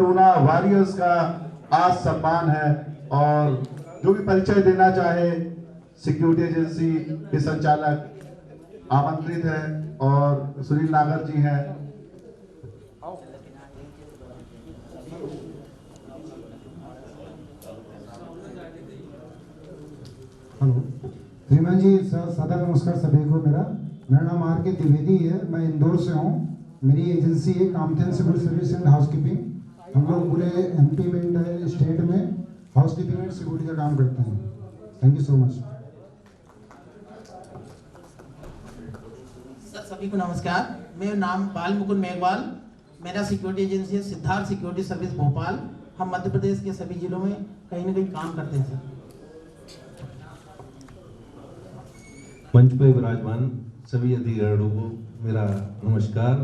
Corona warriors का आज सम्मान है। और जो भी परिचय देना चाहे, सिक्योरिटी एजेंसी के संचालक आमंत्रित है और सुनील नागर जी हैं। हेलो श्रीमान जी, सादर नमस्कार सभी को। मेरा नाम आर के द्विवेदी है, मैं इंदौर से हूँ। मेरी एजेंसी है Kamdhenu civil service and housekeeping. हम लोग पूरे एमपी में, स्टेट में हाउसकीपिंग एंड सिक्योरिटी का काम करते हैं। Thank you so much sir. सभी को नमस्कार। मेरा नाम बाल मुकुंद मेघवाल, मेरा सिक्योरिटी एजेंसी है सिद्धार्थ सिक्योरिटी सर्विस भोपाल। हम मध्य प्रदेश के सभी जिलों में कहीं ना कहीं काम करते हैं सर। मंच पर विराजमान सभी अधिकारियों को मेरा नमस्कार।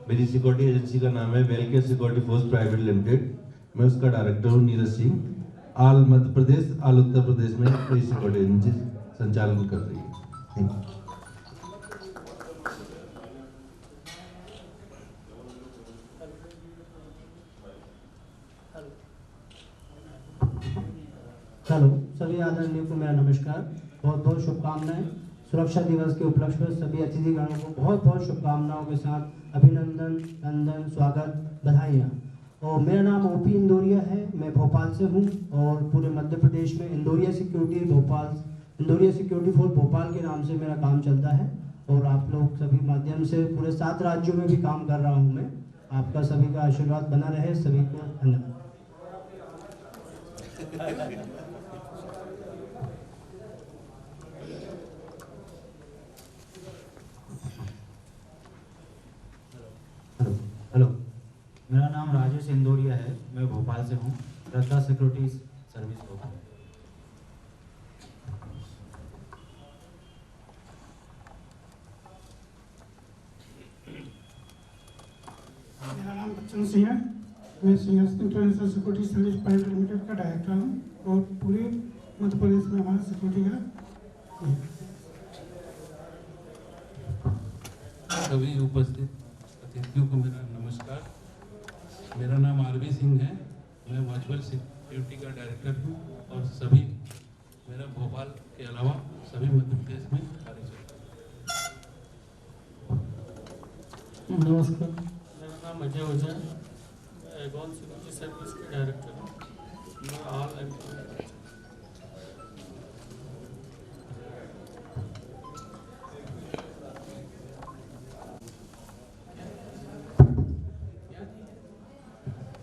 मेरी सिक्योरिटी एजेंसी का नाम है वेलकेयर सिक्योरिटी फोर्स प्राइवेट लिमिटेड। मैं उसका डायरेक्टर हूँ नीरज सिंह। आल मध्य प्रदेश, आल उत्तर प्रदेश में मेरी सिक्योरिटी एजेंसी संचालन कर रही है। Thank you. हेलो सभी आदरणीय को मेरा नमस्कार, बहुत बहुत शुभकामनाएं। सुरक्षा दिवस के उपलक्ष्य पर सभी अतिथिगणों को बहुत बहुत शुभकामनाओं के साथ अभिनंदन, नंदन, स्वागत, बधाइयाँ। और मेरा नाम ओपी इंदौरिया है, मैं भोपाल से हूँ और पूरे मध्य प्रदेश में इंदौरिया सिक्योरिटी फोर्स भोपाल के नाम से मेरा काम चलता है। और आप लोग सभी माध्यम से पूरे 7 राज्यों में भी काम कर रहा हूँ मैं। आपका सभी का आशीर्वाद बना रहे। सभी को धन्यवाद। हेलो, मेरा नाम राजेश इंदौरिया है, मैं भोपाल से हूँ। Shraddha security service Bhopal. मेरा नाम बच्चन सिंह है, मैं सिंहर्स international security service private limited का डायरेक्टर हूँ और पूरे मध्य प्रदेश में हमारा सिक्योरिटी का सभी उपस्थित अतिथियों को मेरा नमस्कार। मेरा नाम आरवी सिंह है, मैं वर्चुअल सिक्योरिटी का डायरेक्टर हूँ और सभी मेरा भोपाल के अलावा सभी मध्य प्रदेश में कार्य चलता है। नमस्कार, मेरा नाम अजय ओझा, मैं एगॉन सिक्योरिटी सर्विस के डायरेक्टर हूँ। मैं ऑल एमपी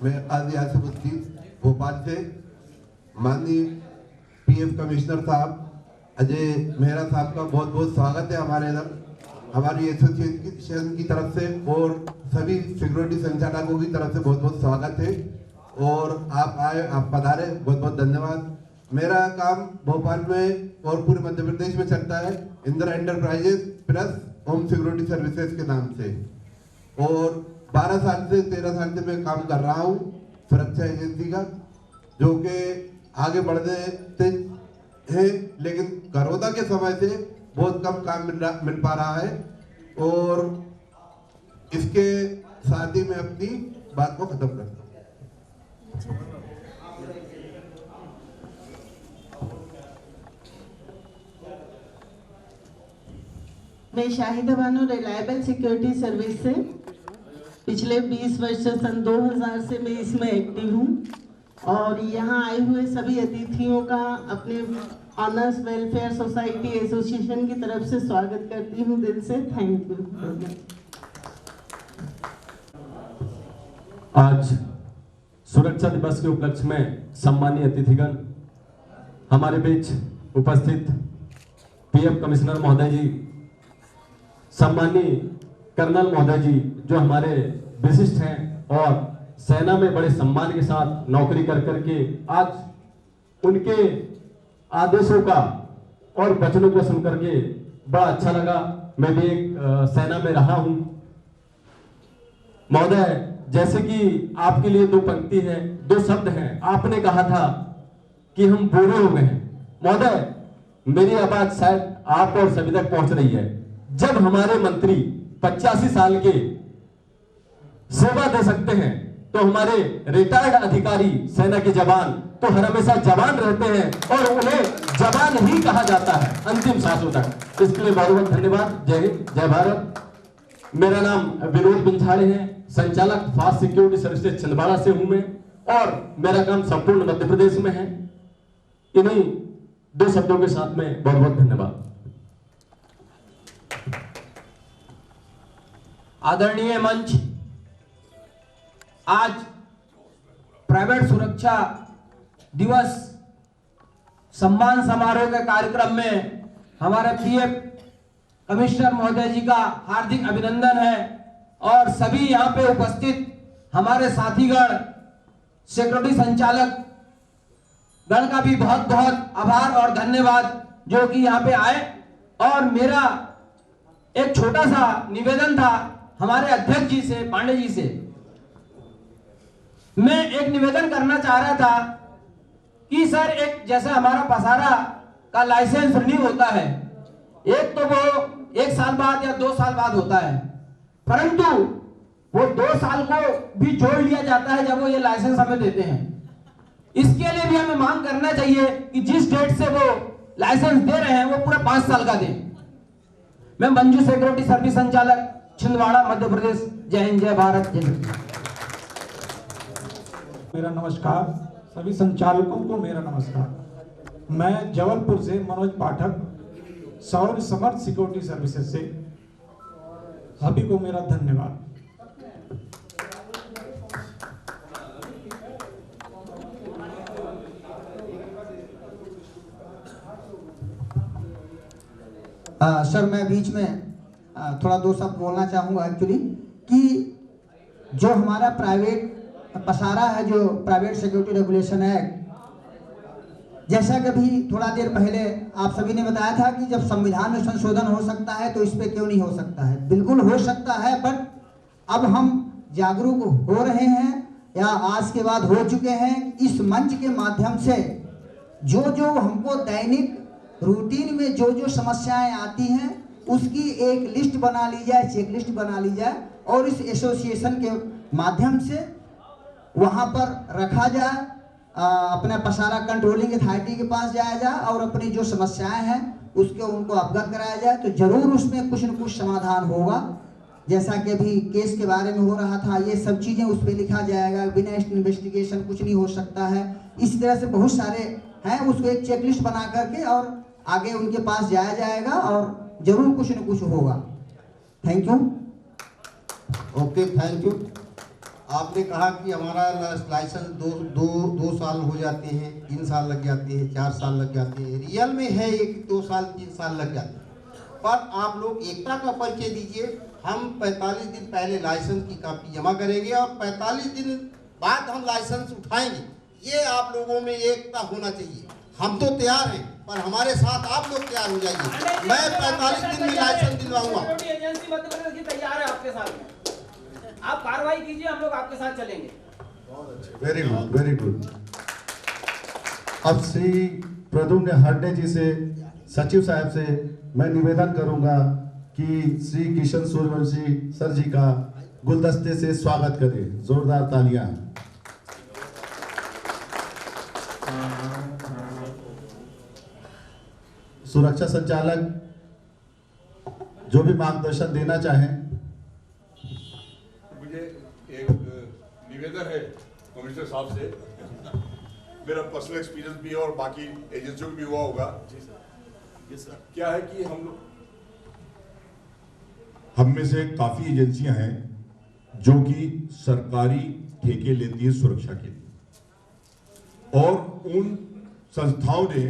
मैं आज यहाँ से उपस्थित भोपाल से माननीय पीएफ कमिश्नर साहब अजय मेहरा साहब का बहुत बहुत स्वागत है हमारे इधर, हमारी एसोसिएशन की तरफ से और सभी सिक्योरिटी संचालकों की तरफ से बहुत बहुत स्वागत है। और आप आए, आप पधारे, बहुत बहुत धन्यवाद। मेरा काम भोपाल में और पूरे मध्य प्रदेश में चलता है Indira enterprises plus home security services के नाम से। और 12 साल से 13 साल से मैं काम कर रहा हूँ सुरक्षा एजेंसी का, जो कि आगे बढ़ते हैं, लेकिन कोरोना के समय से बहुत कम काम मिल पा रहा है। और इसके साथ ही मैं अपनी बात को खत्म करता हूँ। मैं Shahida Bano reliable security service से पिछले 20 वर्ष से सन 2000 से मैं इसमें एक्टिव हूँ। और यहाँ आए हुए सभी अतिथियों का अपने ऑनर्स वेलफेयर सोसाइटी एसोसिएशन की तरफ से स्वागत करती हूँ दिल से। Thank you. आज सुरक्षा दिवस के उपलक्ष्य में सम्मानीय अतिथिगण हमारे बीच उपस्थित पीएफ कमिश्नर महोदय जी, सम्मानीय कर्नल महोदय जी जो हमारे विशिष्ट हैं और सेना में बड़े सम्मान के साथ नौकरी कर करके आज उनके आदेशों का और वचनों को सुन करके बड़ा अच्छा लगा। मैं भी एक सेना में रहा हूं। महोदय, जैसे कि आपके लिए 2 पंक्ति है, 2 शब्द हैं। आपने कहा था कि हम बूढ़े हो गए हैं। महोदय, मेरी आवाज शायद आप और सभी तक पहुंच रही है। जब हमारे मंत्री 85 साल के सेवा दे सकते हैं तो हमारे रिटायर्ड अधिकारी, सेना के जवान तो हर हमेशा जवान रहते हैं और उन्हें जवान ही कहा जाता है अंतिम सांसों तक। इसके लिए बहुत बहुत धन्यवाद। जय हिंद, जय भारत। मेरा नाम विनोद बिंझाड़े है, संचालक फास्ट सिक्योरिटी सर्विसेज छिंदवाड़ा से हूं मैं, और मेरा काम संपूर्ण मध्य प्रदेश में है। इन्हीं 2 शब्दों के साथ में बहुत बहुत धन्यवाद। आदरणीय मंच, आज प्राइवेट सुरक्षा दिवस सम्मान समारोह के कार्यक्रम में हमारे पीएफ कमिश्नर महोदय जी का हार्दिक अभिनंदन है और सभी यहाँ पे उपस्थित हमारे साथीगण, सिक्योरिटी संचालक गण का भी बहुत बहुत आभार और धन्यवाद जो कि यहाँ पे आए। और मेरा एक छोटा सा निवेदन था हमारे अध्यक्ष जी से, पांडे जी से। मैं एक निवेदन करना चाह रहा था कि सर, एक जैसे हमारा पसारा का लाइसेंस रिन्यू होता है, एक तो वो 1 साल बाद या 2 साल बाद होता है, परंतु वो 2 साल को भी जोड़ लिया जाता है जब वो ये लाइसेंस हमें देते हैं। इसके लिए भी हमें मांग करना चाहिए कि जिस डेट से वो लाइसेंस दे रहे हैं वो पूरा 5 साल का दें। मैं मंजू सिक्योरिटी सर्विस संचालक, छिंदवाड़ा, मध्य प्रदेश। जय हिंद, जय भारत, जय हिंद। मेरा नमस्कार, सभी संचालकों को मेरा नमस्कार। मैं जबलपुर से मनोज पाठक, सौर समर्थ सिक्योरिटी सर्विसेज से, सभी को मेरा धन्यवाद। सर, मैं बीच में थोड़ा 2 शब्द बोलना चाहूँगा एक्चुअली कि जो हमारा प्राइवेट पसारा है, जो प्राइवेट सिक्योरिटी रेगुलेशन एक्ट, जैसा कि भी थोड़ा देर पहले आप सभी ने बताया था कि जब संविधान में संशोधन हो सकता है तो इस पे क्यों नहीं हो सकता है। बिल्कुल हो सकता है, बट अब हम जागरूक हो रहे हैं या आज के बाद हो चुके हैं। इस मंच के माध्यम से जो जो हमको दैनिक रूटीन में जो जो समस्याएं आती हैं उसकी एक लिस्ट बना ली जाए, चेक लिस्ट बना ली जाए और इस एसोसिएशन के माध्यम से वहाँ पर रखा जाए, अपने पसारा कंट्रोलिंग अथॉरिटी के पास जाया जाए और अपनी जो समस्याएं हैं उसके उनको अवगत कराया जाए, तो जरूर उसमें कुछ न कुछ समाधान होगा। जैसा कि अभी केस के बारे में हो रहा था, ये सब चीज़ें उस पर लिखा जाएगा, बिना इन्वेस्टिगेशन कुछ नहीं हो सकता है। इस तरह से बहुत सारे हैं, उसको एक चेकलिस्ट बना करके और आगे उनके पास जाया जाएगा और जरूर कुछ न कुछ होगा। Thank you. Okay, thank you. आपने कहा कि हमारा लाइसेंस दो साल हो जाते हैं, 3 साल लग जाते हैं, 4 साल लग जाते हैं। रियल में है एक 2 साल 3 साल लग जाते हैं। पर आप लोग एकता का परिचय दीजिए। हम 45 दिन पहले लाइसेंस की कॉपी जमा करेंगे और 45 दिन बाद हम लाइसेंस उठाएंगे। ये आप लोगों में एकता होना चाहिए। हम तो तैयार हैं, पर हमारे साथ आप लोग तैयार हो जाइए। मैं 45 दिन में लाइसेंस दिलवाऊंगा। एजेंसी मध्य प्रदेश की तैयार है आपके साथ में। आप कार्रवाई कीजिए, हम लोग आपके साथ चलेंगे। Very good, very good. अब श्री प्रद्युम्न हरडे जी से, सचिव साहब से मैं निवेदन करूंगा कि श्री किशन सूर्यवंशी सर जी का गुलदस्ते से स्वागत करें। जोरदार तालियां। सुरक्षा संचालक जो भी मार्गदर्शन देना चाहें। मुझे एक निवेदन है कमिश्नर साहब से। मेरा पर्सनल एक्सपीरियंस भी है और बाकी एजेंसियों को भी हुआ होगा। क्या है कि हम में से काफी एजेंसियां हैं जो कि सरकारी ठेके लेती है सुरक्षा के लिए, और उन संस्थाओं ने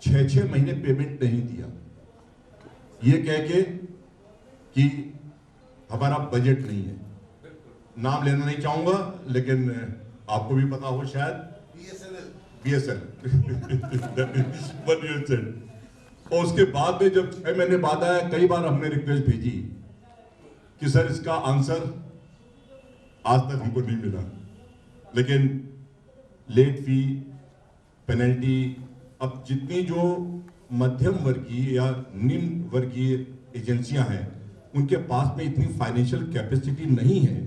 6-6 महीने पेमेंट नहीं दिया, ये कह के कि हमारा बजट नहीं है। नाम लेना नहीं चाहूंगा, लेकिन आपको भी पता हो शायद, BSNL और उसके बाद में जब 6 महीने बाद आया, कई बार हमने रिक्वेस्ट भेजी कि सर इसका आंसर आज तक हमको नहीं मिला। लेकिन लेट फी, पेनल्टी, अब जितनी जो मध्यम वर्गीय या निम्न वर्गीय एजेंसियां हैं उनके पास में इतनी फाइनेंशियल कैपेसिटी नहीं है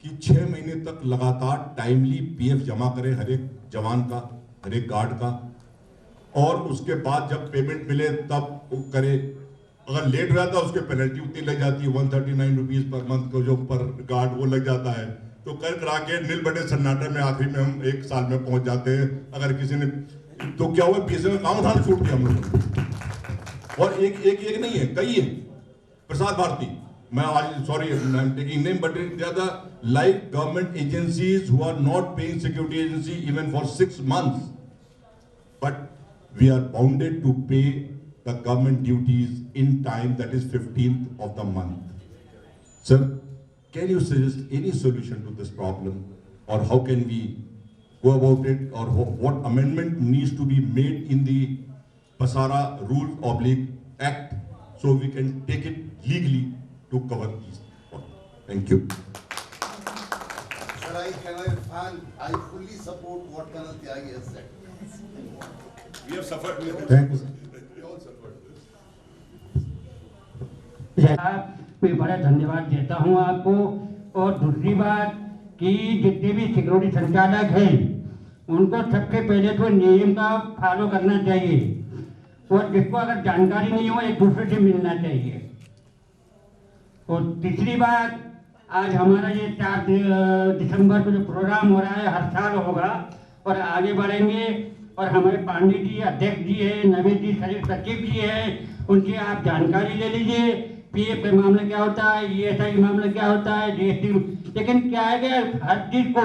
कि कि 6 महीने तक लगातार टाइमली पीएफ जमा करे हर एक जवान का, हर एक गार्ड का, और उसके बाद जब पेमेंट मिले तब वो करे। अगर लेट हो जाता है उसके पेनल्टी उतनी लग जाती है, 139 रुपीज पर मंथ को जो पर गार्ड वो लग जाता है। तो कर करा के नील बटे सन्नाटे में आखिरी में हम 1 साल में पहुंच जाते हैं। अगर किसी ने तो क्या हुआ, पीएसए में काम उठाना छूट दिया हम लोग। और एक नहीं है, कई है। प्रसाद भारती, मैं आज sorry I am taking name, but they are the like government agencies who are not paying security agency even for 6 months, but we are bounded to pay the government duties in time, that is 15th of the month. Sir, can you suggest any solution to this problem, or how can we go about it, or what amendment needs to be made in the Pasara Rules/Act so we can take it legally to cover these? Thank you. Sir, I fully support what Colonel Tyagi has said. We have suffered with it. Thank you, sir. मैं बड़ा धन्यवाद देता हूं आपको। और दूसरी बात कि जितने भी सिक्योरिटी संचालक हैं उनको सबसे पहले तो नियम का फॉलो करना चाहिए, और जिसको अगर जानकारी नहीं हो एक दूसरे से मिलना चाहिए। और तीसरी बात, आज हमारा ये 4 दिसंबर को जो प्रोग्राम हो रहा है हर साल होगा और आगे बढ़ेंगे। और हमारे पांडे जी अध्यक्ष जी है, नवीन जी सचिव जी है, उनकी आप जानकारी ले लीजिए। पीएफ का मामला क्या होता है, ईएसआई का मामला क्या होता है, जीएसटी। लेकिन क्या है कि हर चीज को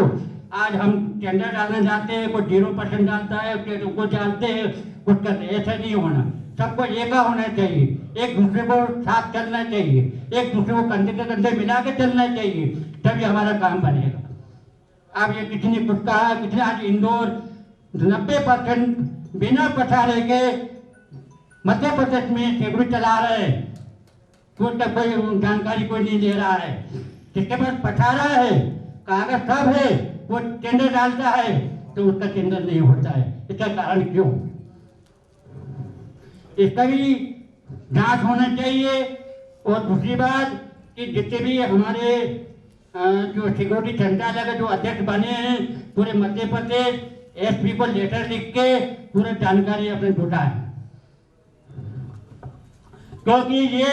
आज हम टेंडर डालना चाहते हैं, कोई 0% डालता है, कुछ डालते हैं, कुछ करते हैं। ऐसा नहीं होना, सबको एका होना चाहिए, एक दूसरे को साथ चलना चाहिए, एक दूसरे को कंधे से कंधे मिला के चलना चाहिए, तभी हमारा काम बनेगा। अब ये किसी ने कुछ कहा, किसी ने आज इंदौर 90% बिना पछाड़े के मध्य प्रदेश में सिक्योरिटी चला रहे हैं, कोई जानकारी कोई नहीं दे रहा है। जिसके पास पछाड़ा है, कागज सब है, वो टेंडर डालता है तो उसका टेंडर नहीं होता है। इसका कारण क्यों? इसका भी जांच होना चाहिए। और दूसरी बात कि जितने भी हमारे जो सिक्योरिटी संचालक है, जो अध्यक्ष बने हैं पूरे मध्य प्रदेश, एसपी को लेटर लिख के पूरी जानकारी अपने जुटाएं, क्योंकि ये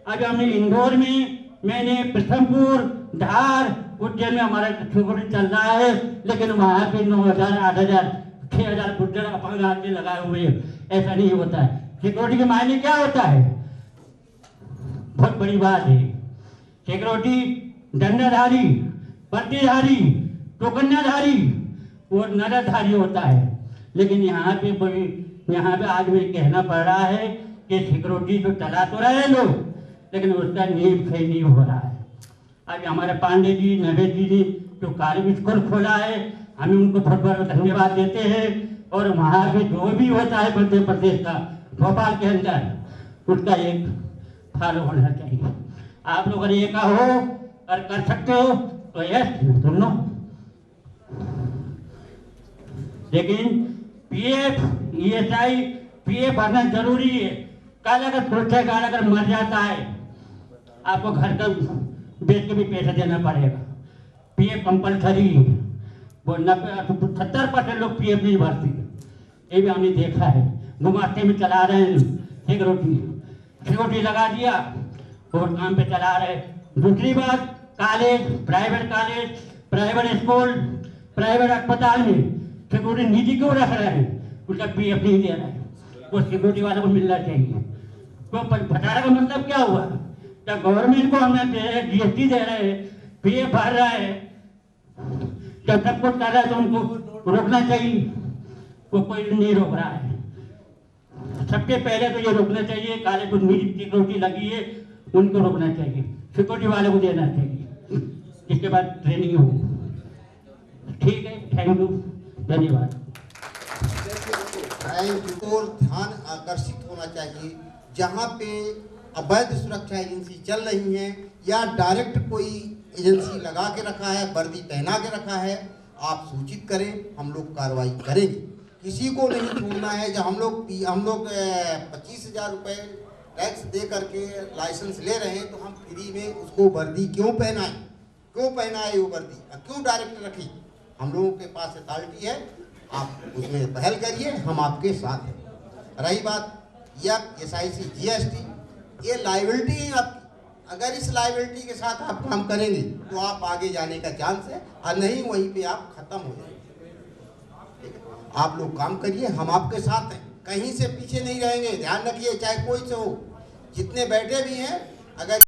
अभी हमने इंदौर में, मैंने प्रथमपुर, धार, उज्जैन में हमारा सिक्योरिटी चल रहा है, लेकिन वहां पे 9,000, 8,000, 6,000 गुर्जर अपंग आदमी लगाए हुए हैं। ऐसा नहीं होता है। सिक्योरिटी के मायने क्या होता है? बहुत बड़ी बात है। सिक्योरिटी दंडाधारी, वर्दीधारी, टोकन्याधारी और नरधारी होता है। लेकिन यहाँ पे आज मुझे कहना पड़ रहा है कि सिक्योरिटी तो चला तो रहे लोग, लेकिन उसका नियम सही नहीं हो रहा है। आज हमारे पांडे जी, नवेद जी ने जो कार्य स्कूल खोला है, हमें उनको बहुत बहुत धन्यवाद देते हैं। और वहाँ पे जो भी होता है मध्य प्रदेश का, भोपाल के अंदर, उसका एक फॉलो होना चाहिए। आप लोग अगर ये कहो और कर सकते हो तो यस तुम लो, लेकिन पीएफ, ईएसआई, पीएफ भरना जरूरी है। कल अगर सुरक्षा गार्ड अगर मर जाता है, आपको घर का बेच के भी पैसा देना पड़ेगा। पीएफ कंपलसरी है, वो 70% लोग पीएफ नहीं भरते। ये भी हमने देखा है, गुमास्ते में चला रहे हैं सिक्योरिटी लगा दिया और काम पे चला रहे। दूसरी बात, कॉलेज, प्राइवेट स्कूल, प्राइवेट अस्पताल में सिक्योरिटी निजी क्यों रख रहे हैं? उसका पीएफ नहीं दे रहा है, वो सिक्योरिटी वालों को मिलना चाहिए। तो भटारा का मतलब क्या हुआ? जब गवर्नमेंट को हमने जीएसटी दे रहे हैं, पीएफ भर रहा है, जब सब कुछ कर रहा है तो उनको रोकना चाहिए। वो कोई नहीं रोक रहा है। सबसे पहले तो ये रोकना चाहिए, काले को निजी सिक्योरिटी लगी है उनको रोकना चाहिए, सिक्योरिटी वाले को देना चाहिए, इसके बाद ट्रेनिंग हो। ठीक है, थैंक यू, धन्यवाद। और ध्यान आकर्षित होना चाहिए, जहाँ पे अवैध सुरक्षा एजेंसी चल रही हैं या डायरेक्ट कोई एजेंसी लगा के रखा है, वर्दी पहना के रखा है, आप सूचित करें, हम लोग कार्रवाई करेंगे। किसी को नहीं छोड़ना है। जब हम लोग 25,000 रुपये टैक्स दे करके लाइसेंस ले रहे हैं तो हम फ्री में उसको वर्दी क्यों पहनाएं? क्यों पहनाए वो वर्दी, क्यों डायरेक्टर रखी? हम लोगों के पास अथॉरिटी है, आप उसमें पहल करिए, हम आपके साथ हैं। रही बात SIC GST, ये लाइबिलिटी है आपकी। अगर इस लाइबिलिटी के साथ आप काम करेंगे तो आप आगे जाने का चांस है, और नहीं वहीं पे आप खत्म हो जाएंगे। आप लोग काम करिए, हम आपके साथ हैं, कहीं से पीछे नहीं रहेंगे। ध्यान रखिए, चाहे कोई से हो, जितने बैठे भी हैं, अगर